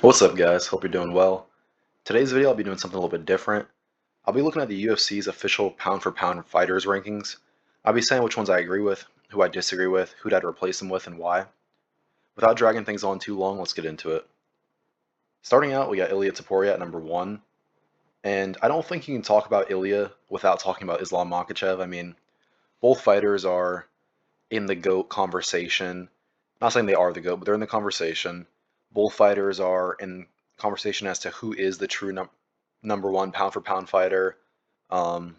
What's up, guys? Hope you're doing well. Today's video, I'll be doing something a little bit different. I'll be looking at the UFC's official pound-for-pound fighters rankings. I'll be saying which ones I agree with, who I disagree with, who'd I'd replace them with, and why. Without dragging things on too long, let's get into it. Starting out, we got Ilia Topuria at number 1. And I don't think you can talk about Ilia without talking about Islam Makhachev. I mean, both fighters are in the GOAT conversation. Not saying they are the GOAT, but they're in the conversation. Both fighters are in conversation as to who is the true number one pound for pound fighter. Um,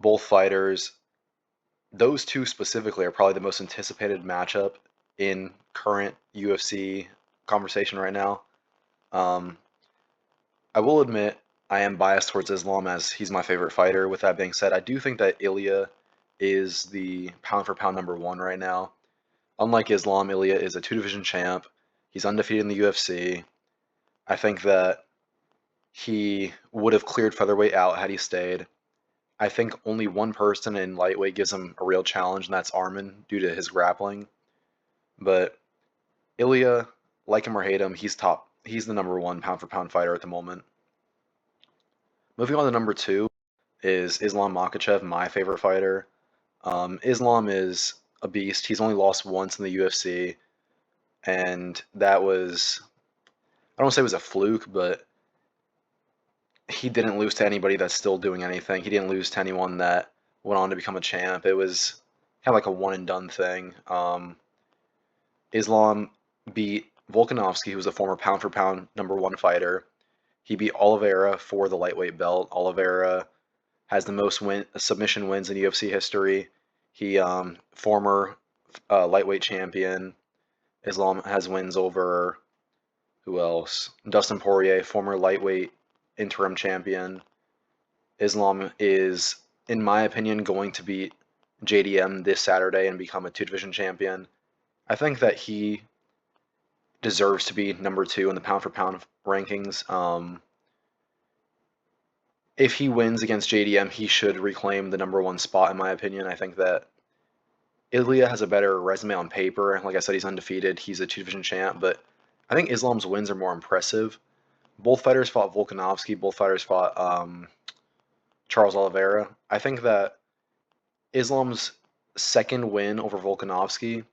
both fighters, those two specifically, are probably the most anticipated matchup in current UFC conversation right now. I will admit I am biased towards Islam as he's my favorite fighter. With that being said, I do think that Ilya is the pound for pound number 1 right now. Unlike Islam, Ilya is a 2 division champ. He's undefeated in the UFC. I think that he would have cleared featherweight out had he stayed. I think only one person in lightweight gives him a real challenge, and that's Arman, due to his grappling. But Ilya, like him or hate him, he's top. He's the number 1 pound for pound fighter at the moment. Moving on to number 2 is Islam Makhachev, my favorite fighter. Islam is a beast. He's only lost once in the UFC, and that was, I don't want to say it was a fluke, but he didn't lose to anybody that's still doing anything. He didn't lose to anyone that went on to become a champ. It was kind of like a one and done thing. Islam beat Volkanovski, who was a former pound for pound number 1 fighter. He beat Oliveira for the lightweight belt. Oliveira has the most submission wins in UFC history. He former lightweight champion. Islam has wins over who else? Dustin Poirier, former lightweight interim champion. Islam is, in my opinion, going to beat JDM this Saturday and become a 2 division champion. I think that he deserves to be number 2 in the pound for pound rankings. If he wins against JDM, he should reclaim the number 1 spot, in my opinion. I think that Ilya has a better resume on paper. Like I said, he's undefeated. He's a 2 division champ, but I think Islam's wins are more impressive. Both fighters fought Volkanovski. Both fighters fought Charles Oliveira. I think that Islam's second win over Volkanovski,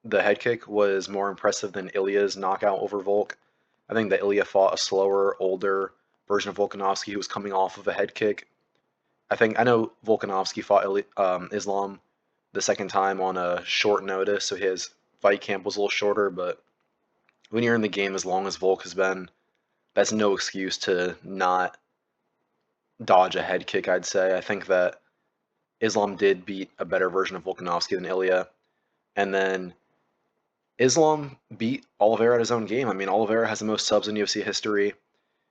the head kick, was more impressive than Ilya's knockout over Volk. I think that Ilya fought a slower, older version of Volkanovski who was coming off of a head kick. I know Volkanovski fought Islam the second time on a short notice, so his fight camp was a little shorter, but when you're in the game as long as Volk has been, that's no excuse to not dodge a head kick, I'd say. I think that Islam did beat a better version of Volkanovski than Ilya. And then Islam beat Oliveira at his own game. I mean, Oliveira has the most subs in UFC history.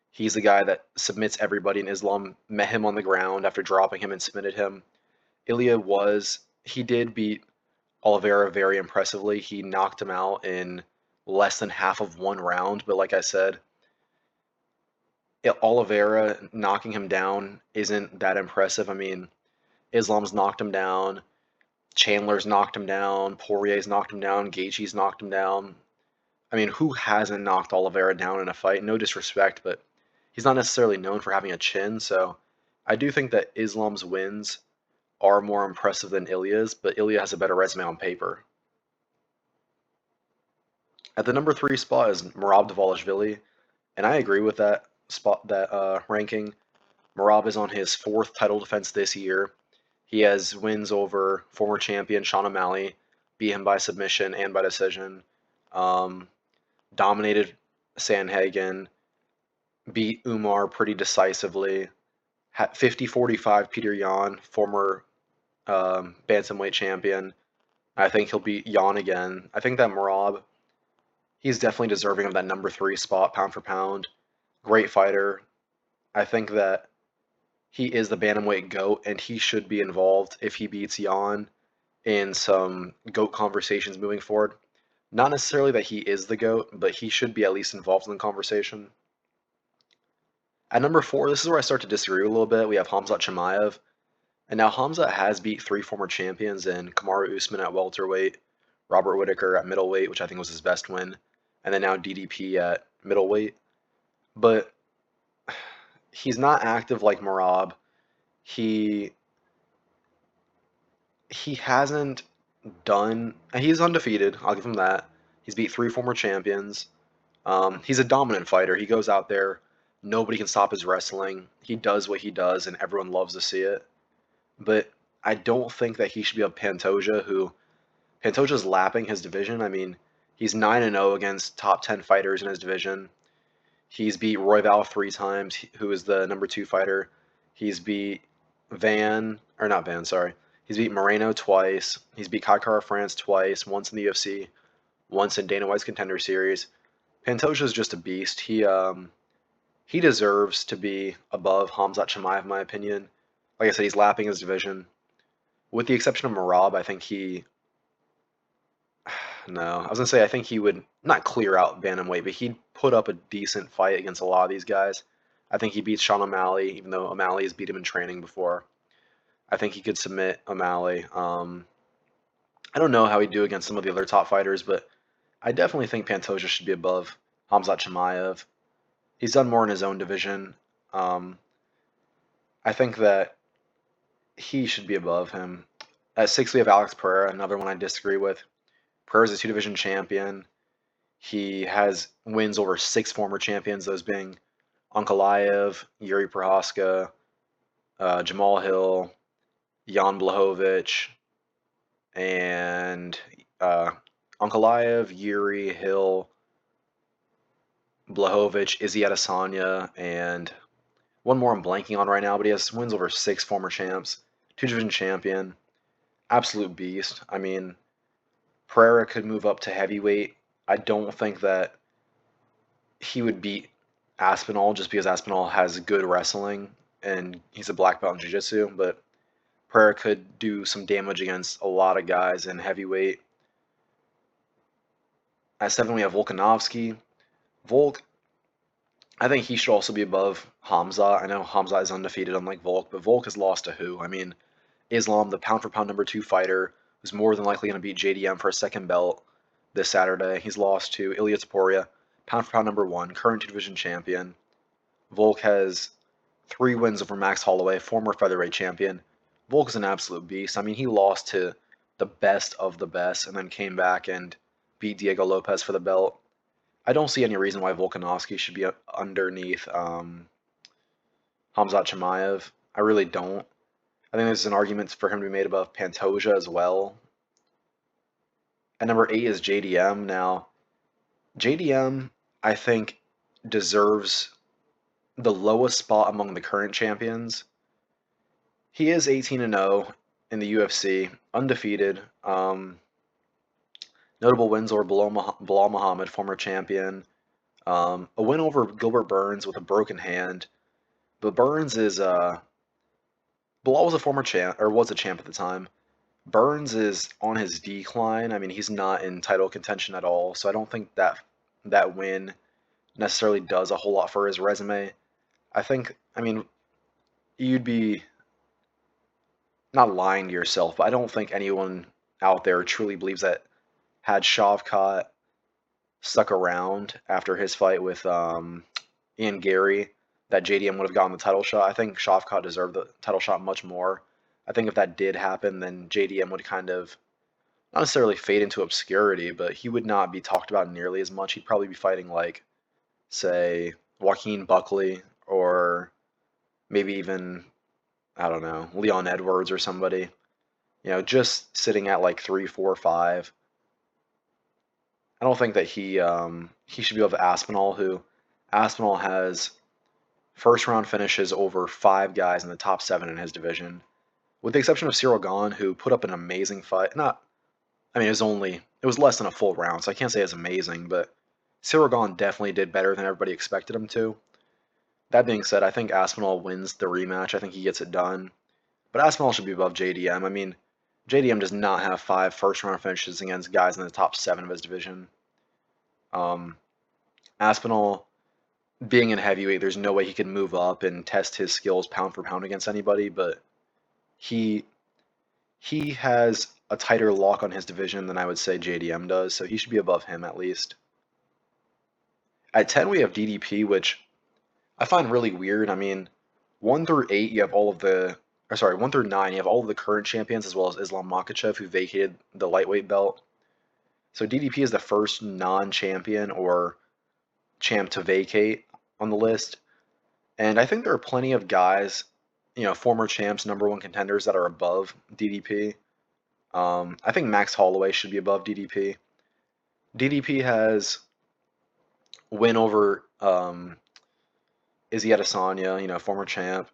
He's the guy that submits everybody, and Islam met him on the ground after dropping him and submitted him. He did beat Oliveira very impressively. He knocked him out in less than half of 1 round, but like I said, Oliveira knocking him down isn't that impressive. I mean, Islam's knocked him down, Chandler's knocked him down, Poirier's knocked him down, Gaethje's knocked him down. I mean, who hasn't knocked Oliveira down in a fight? No disrespect, but he's not necessarily known for having a chin, so I do think that Islam's wins are more impressive than Ilya's, but Ilya has a better resume on paper. At the number 3 spot is Merab Dvalishvili, and I agree with that ranking. Merab is on his 4th title defense this year. He has wins over former champion Sean O'Malley, beat him by submission and by decision. Dominated Sandhagen, beat Umar pretty decisively. 50-45 Peter Yan, former bantamweight champion. I think he'll beat Yan again. I think that Merab, he's definitely deserving of that number 3 spot, pound for pound. Great fighter. I think that he is the bantamweight GOAT, and he should be involved if he beats Yan in some GOAT conversations moving forward. Not necessarily that he is the GOAT, but he should be at least involved in the conversation. At number 4, this is where I start to disagree a little bit. We have Khamzat Chimaev. And now Khamzat has beat 3 former champions in Kamaru Usman at welterweight, Robert Whittaker at middleweight, which I think was his best win, and then now DDP at middleweight, but he's not active like Merab. He he hasn't done. He's undefeated. I'll give him that. He's beat 3 former champions. He's a dominant fighter. He goes out there, nobody can stop his wrestling. He does what he does, and everyone loves to see it. But I don't think that he should be a Pantoja, who Pantoja's lapping his division. I mean, he's 9-0 against top 10 fighters in his division. He's beat Royval 3 times, who is the number 2 fighter. He's beat not Van, sorry. He's beat Moreno twice. He's beat Kai Kara France twice, once in the UFC, once in Dana White's Contender Series. Pantoja's just a beast. He deserves to be above Khamzat Chimaev, in my opinion. Like I said, he's lapping his division. With the exception of Merab, I think no, I was gonna say I think he would not clear out bantamweight, but he'd put up a decent fight against a lot of these guys. I think he beats Sean O'Malley, even though O'Malley has beat him in training before. I think he could submit O'Malley. I don't know how he'd do against some of the other top fighters, but I definitely think Pantoja should be above Khamzat Chimaev. He's done more in his own division. Um, I think that he should be above him. At 6, we have Alex Pereira, another one I disagree with. Pereira's a 2 division champion. He has wins over 6 former champions, those being Ankalaev, Yuri Prohaska, Jamal Hill, Jan Blachowicz, and Ankalaev, Yuri, Hill, Blachowicz, Izzy Adesanya, and one more I'm blanking on right now, but he has wins over 6 former champs, 2 division champion, absolute beast. I mean, Pereira could move up to heavyweight. I don't think that he would beat Aspinall just because Aspinall has good wrestling and he's a black belt in jiu-jitsu, but Pereira could do some damage against a lot of guys in heavyweight. At 7, we have Volkanovski. Volk, I think he should also be above Hamza. I know Hamza is undefeated, unlike Volk, but Volk has lost to who? I mean, Islam, the pound-for-pound number 2 fighter, who's more than likely going to beat JDM for a second belt this Saturday. He's lost to Ilya Taporia, pound-for-pound number 1, current 2 division champion. Volk has 3 wins over Max Holloway, former featherweight champion. Volk is an absolute beast. I mean, he lost to the best of the best and then came back and beat Diego Lopez for the belt. I don't see any reason why Volkanovski should be underneath Khamzat Chimaev. I really don't. I think there's an argument for him to be made above Pantoja as well. And number 8 is JDM. Now, JDM, I think, deserves the lowest spot among the current champions. He is 18-0 in the UFC, undefeated. Notable wins over Bilal Muhammad, former champion. A win over Gilbert Burns with a broken hand. But Burns is Bilal was a former champ, or was a champ at the time. Burns is on his decline. I mean, he's not in title contention at all, so I don't think that win necessarily does a whole lot for his resume. I mean, you'd be not lying to yourself, but I don't think anyone out there truly believes that had Shavkat stuck around after his fight with Ian Gary, that JDM would have gotten the title shot. I think Shavkat deserved the title shot much more. I think if that did happen, then JDM would kind of not necessarily fade into obscurity, but he would not be talked about nearly as much. He'd probably be fighting like, say, Joaquin Buckley or maybe even, I don't know, Leon Edwards or somebody. Just sitting at like 3, 4, 5. I don't think that he should be over Aspinall, who Aspinall has first round finishes over 5 guys in the top 7 in his division, with the exception of Cyril Gahn, who put up an amazing fight. It was less than a full round, so I can't say it's amazing, but Cyril Gahn definitely did better than everybody expected him to. That being said, I think Aspinall wins the rematch. I think he gets it done. But Aspinall should be above JDM. I mean, JDM does not have 5 first-round finishes against guys in the top 7 of his division. Aspinall, being in heavyweight, there's no way he can move up and test his skills pound for pound against anybody, but he has a tighter lock on his division than I would say JDM does, so he should be above him at least. At 10, we have DDP, which I find really weird. I mean, 1 through 8, you have all of the, or sorry, 1 through 9, you have all of the current champions as well as Islam Makhachev, who vacated the lightweight belt. So DDP is the first non-champion or champ to vacate on the list. And I think there are plenty of guys, former champs, number one contenders that are above DDP. I think Max Holloway should be above DDP. DDP has win over Izzy Adesanya, former champ.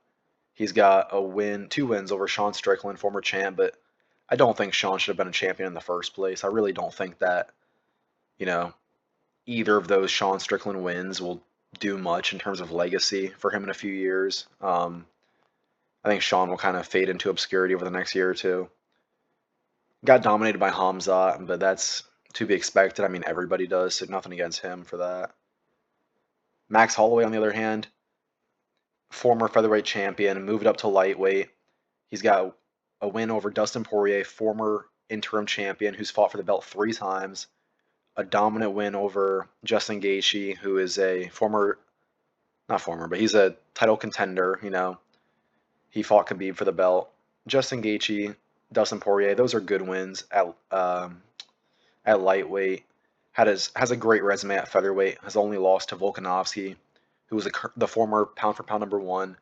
He's got a win, 2 wins over Sean Strickland, former champ, but I don't think Sean should have been a champion in the first place. I really don't think that, you know, either of those Sean Strickland wins will do much in terms of legacy for him in a few years. I think Sean will kind of fade into obscurity over the next year or two. Got dominated by Hamzat, but that's to be expected. I mean, everybody does, so nothing against him for that. Max Holloway, on the other hand, former featherweight champion, moved up to lightweight. He's got a win over Dustin Poirier, former interim champion, who's fought for the belt 3 times. A dominant win over Justin Gaethje, who is a not former, but he's a title contender. He fought Khabib for the belt. Justin Gaethje, Dustin Poirier, those are good wins at lightweight. Has a great resume at featherweight. Has only lost to Volkanovski, who was the former pound for pound number 1,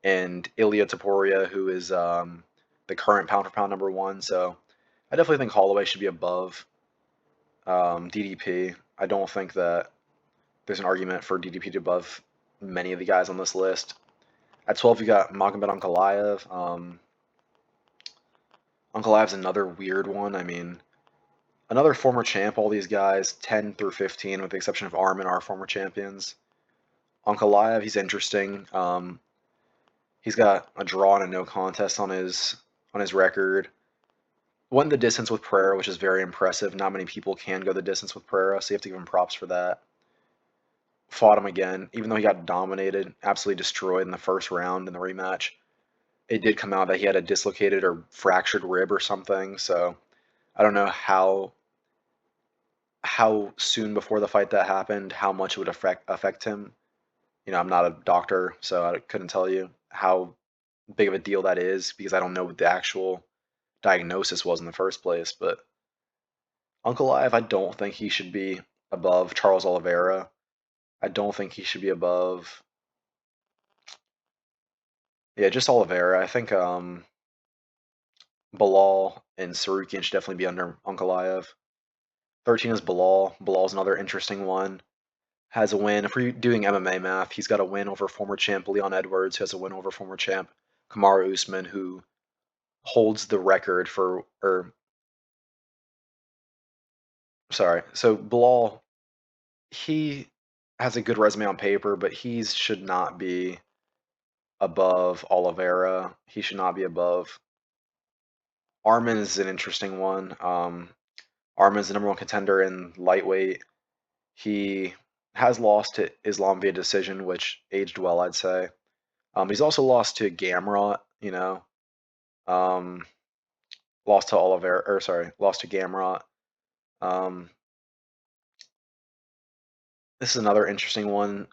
and Ilia Topuria, who is the current pound for pound number 1. So I definitely think Holloway should be above DDP. I don't think that there's an argument for DDP to be above many of the guys on this list. At 12, you got Magomed Ankalaev. Ankalaev's another weird one. I mean, another former champ. All these guys, 10 through 15, with the exception of Armin, are former champions. Ankalaev, he's interesting. He's got a draw and a no contest on his record. Went the distance with Pereira, which is very impressive. Not many people can go the distance with Pereira, so you have to give him props for that. Fought him again, even though he got dominated, absolutely destroyed in the first round in the rematch. It did come out that he had a dislocated or fractured rib or something, so I don't know how soon before the fight that happened, how much it would affect him. I'm not a doctor, so I couldn't tell you how big of a deal that is because I don't know what the actual diagnosis was in the first place. But Ankalaev, I don't think he should be above Charles Oliveira. I don't think he should be above. Yeah, just Oliveira. I think Bilal and Sarukian should definitely be under Ankalaev. 13 is Bilal. Bilal's another interesting one. Has a win. If we're doing MMA math, he's got a win over former champ Leon Edwards, who has a win over former champ Kamaru Usman, who holds the record for, so Bilal, he has a good resume on paper, but he should not be above Oliveira. He should not be above. Armin is an interesting one. Armin is the number 1 contender in lightweight. He has lost to Islam via decision, which aged well, I'd say. He's also lost to Gamrot, lost to lost to Gamrot. This is another interesting one.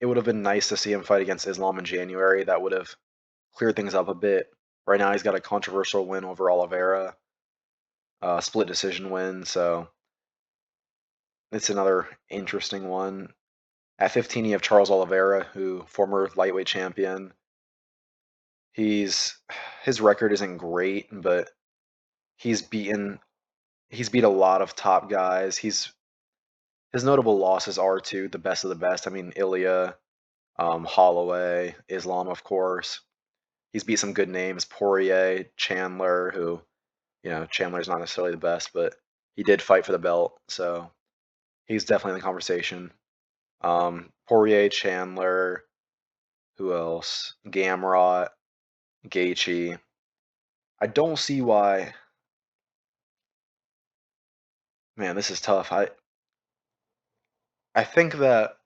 It would have been nice to see him fight against Islam in January. That would have cleared things up a bit. Right now, he's got a controversial win over Oliveira, split decision win, so it's another interesting one. At 15, you have Charles Oliveira, who former lightweight champion. His record isn't great, but he's beat a lot of top guys. His notable losses are to the best of the best. I mean, Ilya, Holloway, Islam, of course. He's beat some good names, Poirier, Chandler, who, Chandler's not necessarily the best, but he did fight for the belt, so he's definitely in the conversation. Poirier, Chandler, who else? Gamrot, Gaethje. I don't see why. Man, this is tough. I think that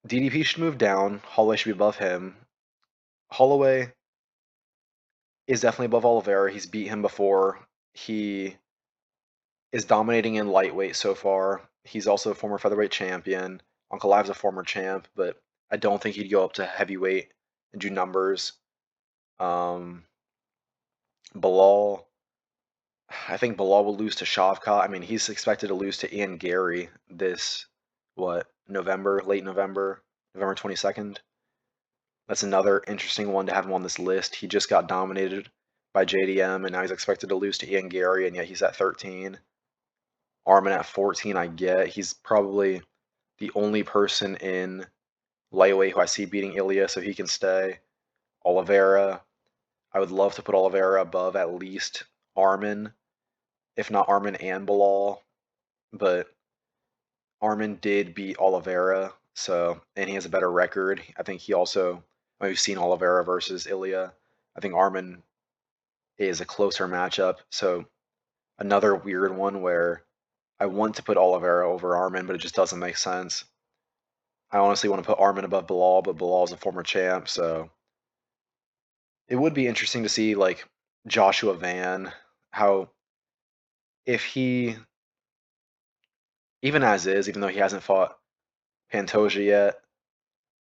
DDP should move down. Holloway should be above him. Holloway is definitely above Oliveira. He's beat him before. He is dominating in lightweight so far. He's also a former featherweight champion. Ankalaev's a former champ, but I don't think he'd go up to heavyweight and do numbers. Um, Bilal, I think Bilal will lose to Shavkat. I mean, he's expected to lose to Ian Gary this, November, late November, November 22nd. That's another interesting one to have him on this list. He just got dominated by JDM, and now he's expected to lose to Ian Gary, and yet he's at 13. Armin at 14, I get. He's probably the only person in lightweight who I see beating Ilya, so he can stay. Oliveira, I would love to put Oliveira above at least Armin, if not Armin and Bilal, but Armin did beat Oliveira, and he has a better record. I think he also, we've seen Oliveira versus Ilya. I think Armin is a closer matchup, so another weird one where I want to put Oliveira over Armin, but it just doesn't make sense. I honestly want to put Armin above Bilal, but Bilal is a former champ, so it would be interesting to see like Joshua Van, how if he even as is, even though he hasn't fought Pantoja yet,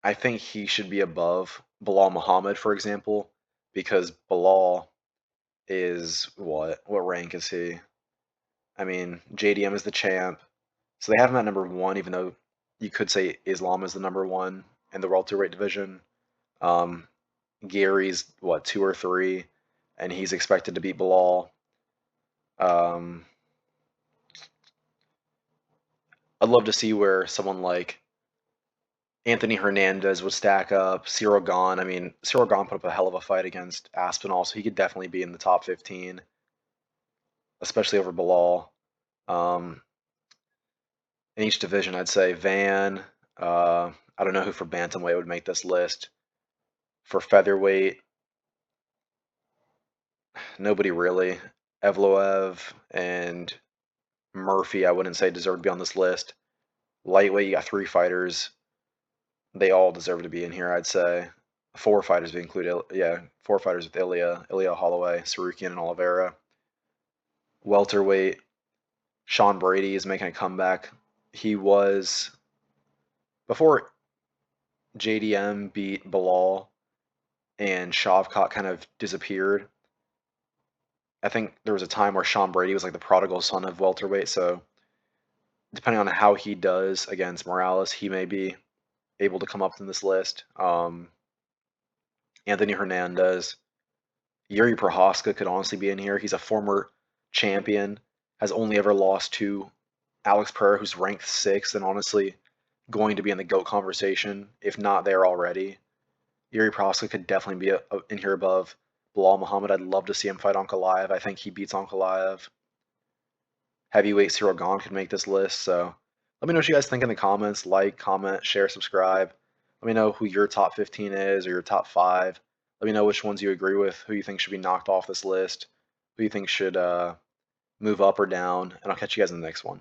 I think he should be above Bilal Muhammad, for example, because Bilal is what? What rank is he? I mean, JDM is the champ, so they have him at number one, even though you could say Islam is the number one in the welterweight division. Um, Gary's what, two or three, and he's expected to beat Bilal. Um, I'd love to see where someone like Anthony Hernandez would stack up. Cyril Gahn. I mean, Cyril Gahn put up a hell of a fight against Aspinall, so he could definitely be in the top 15, especially over Bilal. Um, in each division, I'd say Van. I don't know who for bantamweight would make this list. For featherweight, nobody really. Evloev and Murphy, I wouldn't say deserve to be on this list. Lightweight, you got three fighters. They all deserve to be in here, I'd say. Four fighters to include, yeah, four fighters with Ilya Holloway, Sarukian, and Oliveira. Welterweight, Sean Brady is making a comeback. He was, before JDM beat Bilal and Shavkat kind of disappeared, I think there was a time where Sean Brady was like the prodigal son of welterweight, so depending on how he does against Morales, he may be able to come up in this list. Anthony Hernandez, Yuri Prohaska could honestly be in here. He's a former champion, has only ever lost to Alex Pereira, who's ranked sixth, and honestly going to be in the GOAT conversation, if not there already. Yuri Prohaska could definitely be in here above Bilal Muhammad. I'd love to see him fight Ankalaev. I think he beats Ankalaev. Heavyweight Cyril Gahn could make this list, so let me know what you guys think in the comments. Like, comment, share, subscribe. Let me know who your top 15 is or your top 5. Let me know which ones you agree with, who you think should be knocked off this list, who you think should move up or down, and I'll catch you guys in the next one.